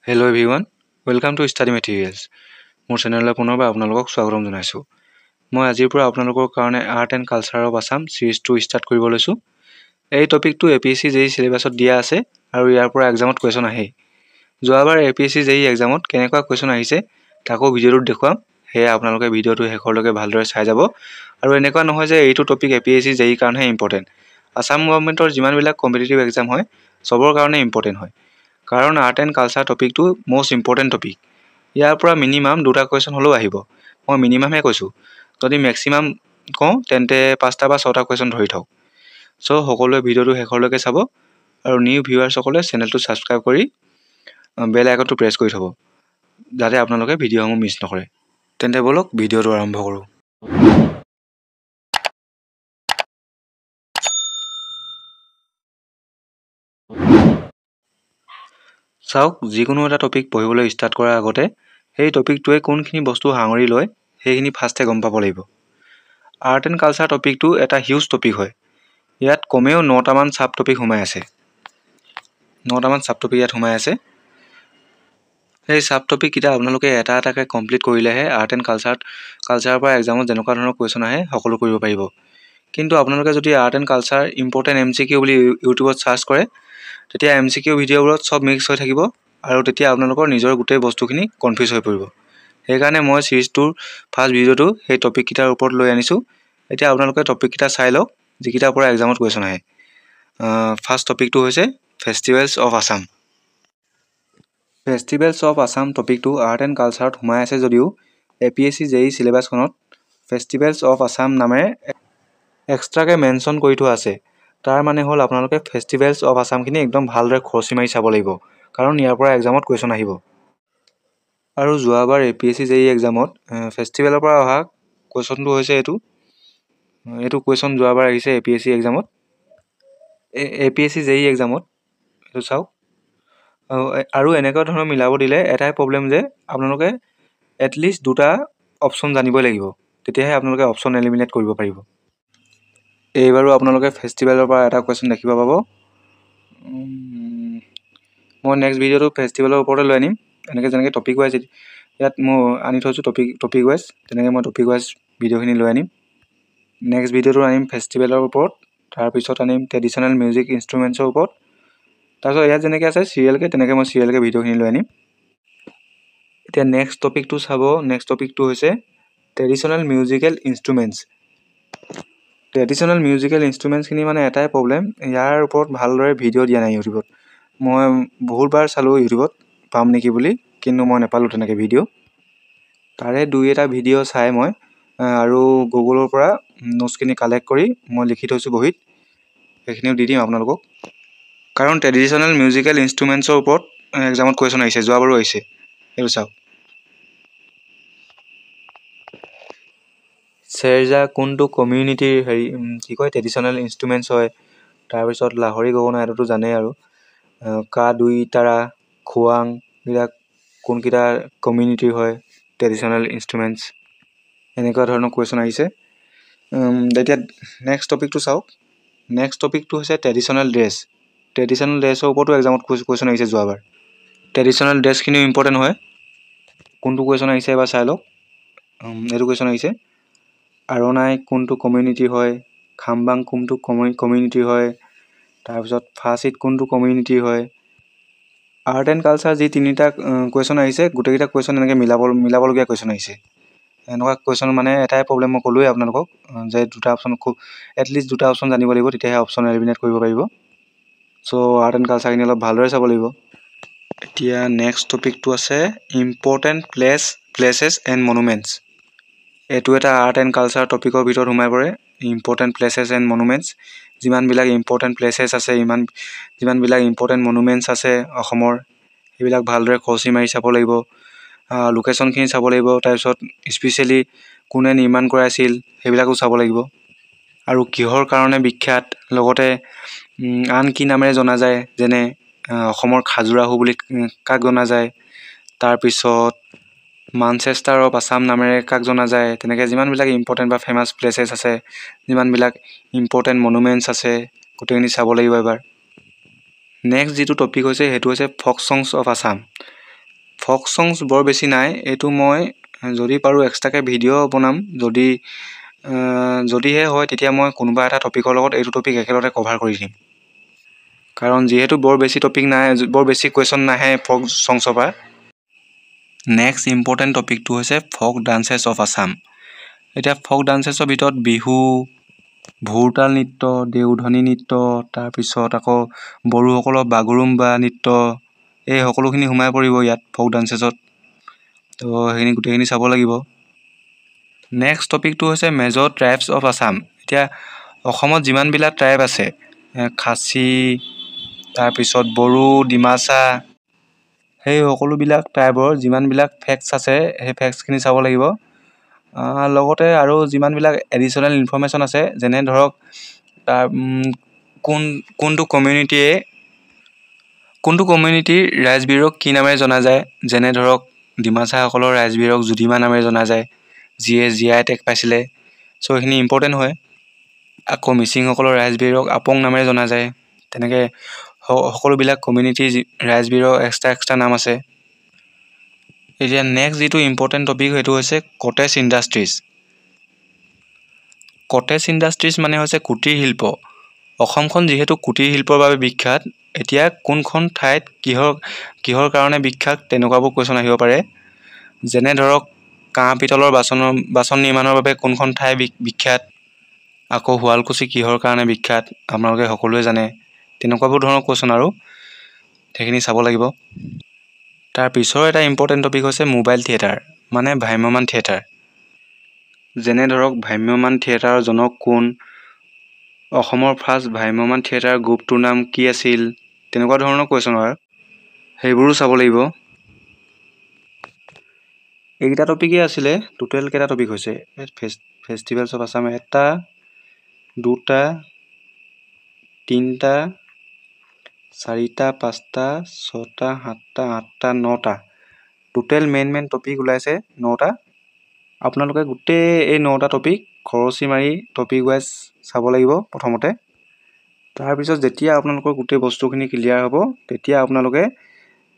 Hello everyone, welcome to Study Materials. মোৰ চেনেললৈ পুনৰবাৰ আপোনালোকক স্বাগতম জনাইছোঁ। মই আজিৰ পৰা আপোনালোকৰ কাৰণে art and culture of Assam চিৰিজটো ষ্টাৰ্ট কৰিব লৈছোঁ। এই টপিকটো APSC JEE চিলেবাছত দিয়া আছে আৰু ইয়াৰ পৰা এক্সামত কুৱেশ্যন আহে। যোৱাবাৰ APSC JEE এক্সামত কেনেকুৱা কুৱেশ্যন আহিছে তাকো ভিডিঅ'টোত দেখুৱাম। সেয়ে আপোনালোকে ভিডিঅ'টো শেষৰলৈকে ভালদৰে চাই যাব। আৰু এনেকুৱা নহয় যে এইটো টপিক APSC JEE কাৰণেহে ইম্পৰ্টেণ্ট। আছাম গভৰ্ণমেণ্টৰ যিমানবিলাক কম্পিটিটিভ এক্সাম হয় চবৰ কাৰণে ইম্পৰ্টেণ্ট হয়। কাৰণ আৰ্ট এণ্ড কালচাৰ টপিকটো মষ্ট ইম্পৰ্টেণ্ট টপিক। ইয়াৰ পৰা মিনিমাম দুটা কুৱেশ্যন হ'লেও আহিব। মই মিনিমামহে কৈছোঁ। যদি মেক্সিমাম কওঁ তেন্তে 5টা বা 6টা কুৱেশ্যন ধৰি থওক। চ' সকলোৱে ভিডিঅ'টো শেষৰলৈকে চাব আৰু নিউ ভিউৱাৰ্ছসকলে চেনেলটো ছাবস্ক্ৰাইব কৰি বেল আইকনটো প্ৰেছ কৰি থ'ব যাতে আপোনালোকে ভিডিঅ'সমূহ মিছ নকৰে। তেন্তে ব'লক ভিডিঅ'টো আৰম্ভ কৰোঁ। চাওক, যিকোনো এটা টপিক পঢ়িবলৈ ষ্টাৰ্ট কৰাৰ আগতে সেই টপিকটোৱে কোনখিনি বস্তু সাঙুৰি লয় সেইখিনি ফাৰ্ষ্টে গম পাব লাগিব। আৰ্ট এণ্ড কালচাৰ টপিকটো এটা হিউজ টপিক হয়। ইয়াত কমেও 9টামান ছাব টপিক সোমাই আছে। 9টামান ছাব টপিক ইয়াত সোমাই আছে। সেই ছাব টপিককেইটা আপোনালোকে এটা এটাকৈ কমপ্লিট কৰিলেহে আৰ্ট এণ্ড কালচাৰৰ পৰা এক্সামত যেনেকুৱা ধৰণৰ কুৱেশ্যন আহে সকলো কৰিব পাৰিব। কিন্তু আপোনালোকে যদি art and culture important MCQ বুলি ইউটিউবত ছাৰ্চ কৰে তেতিয়া MCQ ভিডিঅ'বোৰত চব মিক্স হৈ থাকিব আৰু তেতিয়া আপোনালোকৰ নিজৰ গোটেই বস্তুখিনি কনফিউজ হৈ পৰিব। সেইকাৰণে মই চিৰিজটোৰ ফাৰ্ষ্ট ভিডিঅ'টো সেই টপিককেইটাৰ ওপৰত লৈ আনিছোঁ। এতিয়া আপোনালোকে টপিককেইটা চাই লওক যিকেইটাৰ পৰা এক্সামত কুৱেশ্যন আহে। ফাৰ্ষ্ট টপিকটো হৈছে festivals of Assam. Festivals of Assam টপিকটো আৰ্ট এণ্ড কালচাৰত সোমাই আছে যদিও APSC JEE চিলেবাছখনত ফেষ্টিভেলছ অফ আছাম নামেৰে এক্সট্ৰাকৈ মেনশ্যন কৰি থোৱা আছে। তাৰ মানে হ'ল আপোনালোকে ফেষ্টিভেলছ অফ আছামখিনি একদম ভালদৰে খৰচি মাৰি চাব লাগিব, কাৰণ ইয়াৰ পৰা এক্সামত কুৱেশ্যন আহিব। আৰু যোৱাবাৰ APSC JEE এক্সামত ফেষ্টিভেলৰ পৰা অহা কুৱেশ্যনটো হৈছে এইটো কুৱেশ্যন যোৱাবাৰ আহিছে APSC এক্সামত। APSC JEE এক্সামত এইটো চাওক। আৰু এনেকুৱা ধৰণৰ মিলাব দিলে এটাই প্ৰব্লেম যে আপোনালোকে এটলিষ্ট দুটা অপশ্যন জানিবই লাগিব, তেতিয়াহে আপোনালোকে অপশ্যন এলিমিনেট কৰিব পাৰিব। এইবাৰো আপোনালোকে ফেষ্টিভেলৰ পৰা এটা কুৱেশ্যন দেখিব পাব। মই নেক্সট ভিডিঅ'টো ফেষ্টিভেলৰ ওপৰতে লৈ আনিম। এনেকৈ যেনেকৈ টপিক ৱাইজ ইয়াত মই আনি থৈছোঁ টপিক ৱাইজ, তেনেকৈ মই টপিক ৱাইজ ভিডিঅ'খিনি লৈ আনিম। নেক্সট ভিডিঅ'টো আনিম ফেষ্টিভেলৰ ওপৰত, তাৰপিছত আনিম ট্ৰেডিশ্যনেল মিউজিক ইনষ্ট্ৰুমেণ্টছৰ ওপৰত। তাৰপিছত ইয়াত যেনেকৈ আছে চিৰিয়েলকৈ, তেনেকৈ মই চিৰিয়েলকৈ ভিডিঅ'খিনি লৈ আনিম। এতিয়া নেক্সট টপিকটো চাব। নেক্সট টপিকটো হৈছে traditional musical instruments. Traditional musical ইনষ্ট্ৰুমেণ্টছখিনি মানে এটাই প্ৰব্লেম, ইয়াৰ ওপৰত ভালদৰে ভিডিঅ' দিয়া নাই ইউটিউবত। মই বহুতবাৰ চালোঁ ইউটিউবত পাম নেকি বুলি, কিন্তু মই নাপালোঁ তেনেকৈ ভিডিঅ'। তাৰে দুই এটা ভিডিঅ' চাই মই আৰু গুগলৰ পৰা নোটছখিনি কালেক্ট কৰি মই লিখি থৈছোঁ বহীত, সেইখিনিও দি দিম আপোনালোকক। কাৰণ ট্ৰেডিশ্যনেল মিউজিকেল ইনষ্ট্ৰুমেণ্টছৰ ওপৰত এক্সামত কুৱেশ্যন আহিছে, যোৱাবাৰো আহিছে। এইটো চাওক। চেৰজা কোনটো কমিউনিটিৰ ট্ৰেডিশ্যনেল ইনষ্ট্ৰুমেণ্টছ হয়। তাৰপিছত লাহৰি গগনা, এইটোতো জানেই আৰু। দুই তাৰা, খোৱাং, এইবিলাক কোনকেইটা কমিউনিটিৰ হয় ট্ৰেডিশ্যনেল ইনষ্ট্ৰুমেণ্টছ। এনেকুৱা ধৰণৰ কুৱেশ্যন আহিছে। এতিয়া নেক্সট টপিকটো চাওক। নেক্সট টপিকটো হৈছে ট্ৰেডিশ্যনেল ড্ৰেছ। ট্ৰেডিশ্যনেল ড্ৰেছৰ ওপৰতো এক্সামত কুৱেশ্যন আহিছে যোৱাবাৰ। ট্ৰেডিশ্যনেল ড্ৰেছখিনিও ইম্পৰ্টেণ্ট হয়। কোনটো কুৱেশ্যন আহিছে এবাৰ চাই লওক। এইটো কুৱেশ্যন আহিছে, আৰণাই কোনটো কমিউনিটি হয়, খামবাং কোনটো কমিউনিটি হয়, তাৰপিছত ফাচিত কোনটো কমিউনিটি হয়। আৰ্ট এণ্ড কালচাৰ যি তিনিটা কুৱেশ্যন আহিছে, গোটেইকেইটা কুৱেশ্যন এনেকৈ মিলাবলগীয়া কুৱেশ্যন আহিছে। এনেকুৱা কুৱেশ্যন মানে এটাই প্ৰব্লেম, মই ক'লোৱেই আপোনালোকক যে দুটা অপশ্যন এটলিষ্ট দুটা অপশ্যন জানিব লাগিব, তেতিয়াহে অপশ্যন এলিমিনেট কৰিব পাৰিব। চ' আৰ্ট এণ্ড কালচাৰখিনি অলপ ভালদৰে চাব লাগিব। এতিয়া নেক্সট টপিকটো আছে ইম্পৰ্টেণ্ট প্লেচেছ এণ্ড মনুমেণ্টছ। এইটো এটা আৰ্ট এণ্ড কালচাৰ টপিকৰ ভিতৰত সোমাই পৰে। ইম্পৰ্টেণ্ট প্লেচেছ এণ্ড মনুমেণ্টছ, যিমানবিলাক ইম্পৰ্টেণ্ট প্লেচেছ আছে, যিমানবিলাক ইম্পৰ্টেণ্ট মনুমেণ্টছ আছে অসমৰ, সেইবিলাক ভালদৰে খৰচি মাৰি চাব লাগিব। লোকেশ্যনখিনি চাব লাগিব। তাৰপিছত স্পেচিয়েলি কোনে নিৰ্মাণ কৰাইছিল সেইবিলাকো চাব লাগিব। আৰু কিহৰ কাৰণে বিখ্যাত, লগতে আন কি নামেৰে জনা যায়, যেনে অসমৰ খাজুৰাহো বুলি কাক জনা যায়, তাৰপিছত মানচেষ্টাৰ অফ আছাম নামেৰে কাক জনা যায়। তেনেকৈ যিমানবিলাক ইম্পৰ্টেণ্ট বা ফেমাছ প্লেচেছ আছে, যিমানবিলাক ইম্পৰ্টেণ্ট মনুমেণ্টছ আছে, গোটেইখিনি চাব লাগিব এবাৰ। নেক্সট যিটো টপিক হৈছে সেইটো হৈছে ফক চংছ অফ আছাম। ফক সংছ বৰ বেছি নাই এইটো মই যদি পাৰোঁ এক্সট্ৰাকৈ ভিডিঅ' বনাম যদিহে হয় তেতিয়া মই কোনোবা এটা টপিকৰ লগত এইটো টপিক একেলগতে কভাৰ কৰি দিম কাৰণ যিহেতু বৰ বেছি টপিক নাই বৰ বেছি কুৱেশ্যন নাহে ফক সংছৰ পৰা নেক্সট ইম্পৰ্টেণ্ট টপিকটো হৈছে ফক ডান্সেছ অফ আছাম এতিয়া ফক ডান্সেছৰ ভিতৰত বিহু ভোৰতাল নৃত্য দেওধনী নৃত্য তাৰপিছত আকৌ বড়োসকলৰ বাগৰুম্বা নৃত্য এই সকলোখিনি সোমাই পৰিব ইয়াত ফক ডান্সেছত তো সেইখিনি গোটেইখিনি চাব লাগিব নেক্সট টপিকটো হৈছে মেজৰ ট্ৰাইবছ অফ আছাম এতিয়া অসমত যিমানবিলাক ট্ৰাইব আছে খাচী তাৰপিছত বড়ো ডিমাচা সেই সকলোবিলাক ট্ৰাইবৰ যিমানবিলাক ফেক্টছ আছে সেই ফেক্টছখিনি চাব লাগিব লগতে আৰু যিমানবিলাক এডিশ্যনেল ইনফৰমেশ্যন আছে যেনে ধৰক তাৰ কোনটো কমিউনিটিৰ ৰাজবীৰক কি নামেৰে জনা যায় যেনে ধৰক ডিমাচাসকলৰ ৰাজবীৰক যুদিমা নামেৰে জনা যায় যিয়ে GI টেগ পাইছিলে চ' এইখিনি ইম্পৰ্টেণ্ট হয় আকৌ মিচিংসকলৰ ৰাজবীৰক আপং নামেৰে জনা যায় তেনেকৈ সকলোবিলাক কমিউনিটিৰ ৰাজবীৰৰ এক্সট্ৰা নাম আছে এতিয়া নেক্সট যিটো ইম্পৰ্টেণ্ট টপিক সেইটো হৈছে কটেজ ইণ্ডাষ্ট্ৰিজ মানে হৈছে কুটিৰ শিল্প অসমখন যিহেতু কুটিৰ শিল্পৰ বাবে বিখ্যাত এতিয়া কোনখন ঠাইত কিহৰ কাৰণে বিখ্যাত তেনেকুৱাবোৰ কুৱেশ্যন আহিব পাৰে যেনে ধৰক কাঁহ পিতলৰ বাচন নিৰ্মাণৰ বাবে কোনখন ঠাই বিখ্যাত আকৌ শুৱালকুছি কিহৰ কাৰণে বিখ্যাত আপোনালোকে সকলোৱে জানে তেনেকুৱাবোৰ ধৰণৰ কুৱেশ্যন আৰু সেইখিনি চাব লাগিব তাৰ পিছৰ এটা ইম্পৰ্টেণ্ট টপিক হৈছে মোবাইল থিয়েটাৰ মানে ভ্ৰাম্যমাণ থিয়েটাৰ যেনে ধৰক ভ্ৰাম্যমাণ থিয়েটাৰৰ জনক কোন অসমৰ ফাৰ্ষ্ট ভ্ৰাম্যমাণ থিয়েটাৰ গ্ৰুপটোৰ নাম কি আছিল তেনেকুৱা ধৰণৰ কুৱেশ্যন হয় সেইবোৰো চাব লাগিব এইকেইটা টপিকেই আছিলে টোটেল কেইটা টপিক হৈছে festivals of Assam 1 2 3 4 5 6 7 8 9 total main topic ওলাইছে 9টা আপোনালোকে গোটেই এই 9টা টপিক খৰচি মাৰি টপিক ৱাইজ চাব লাগিব প্ৰথমতে তাৰপিছত যেতিয়া আপোনালোকৰ গোটেই বস্তুখিনি ক্লিয়াৰ হ'ব তেতিয়া আপোনালোকে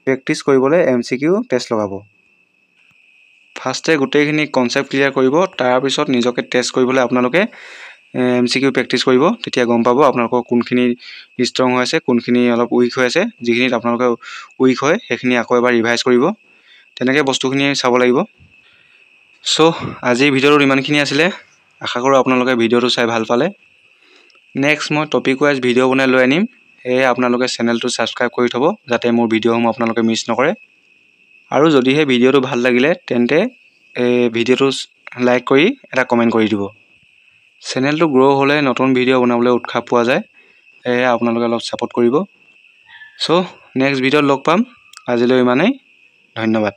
প্ৰেক্টিছ কৰিবলৈ MCQ টেষ্ট লগাব ফাৰ্ষ্টে গোটেইখিনি কনচেপ্ট ক্লিয়াৰ কৰিব তাৰপিছত নিজকে টেষ্ট কৰিবলৈ আপোনালোকে MCQ প্ৰেক্টিছ কৰিব তেতিয়া গম পাব আপোনালোকৰ কোনখিনি ষ্ট্ৰং হৈ আছে কোনখিনি অলপ উইক হৈ আছে যিখিনিত আপোনালোকে উইক হয় সেইখিনি আকৌ এবাৰ ৰিভাইজ কৰিব তেনেকৈ বস্তুখিনি চাব লাগিব চ' আজিৰ ভিডিঅ'টোত ইমানখিনি আছিলে আশা কৰোঁ আপোনালোকে ভিডিঅ'টো চাই ভাল পালে নেক্সট মই টপিক ৱাইজ ভিডিঅ' বনাই লৈ আনিম সেয়ে আপোনালোকে চেনেলটো ছাবস্ক্ৰাইব কৰি থ'ব যাতে মোৰ ভিডিঅ'সমূহ আপোনালোকে মিছ নকৰে আৰু যদিহে ভিডিঅ'টো ভাল লাগিলে তেন্তে ভিডিঅ'টো লাইক কৰি এটা কমেণ্ট কৰি দিব চেনেলটো গ্ৰ' হ'লে নতুন ভিডিঅ' বনাবলৈ উৎসাহ পোৱা যায় সেয়ে আপোনালোকে অলপ ছাপোৰ্ট কৰিব চ' নেক্সট ভিডিঅ'ত লগ পাম আজিলৈ ইমানেই ধন্যবাদ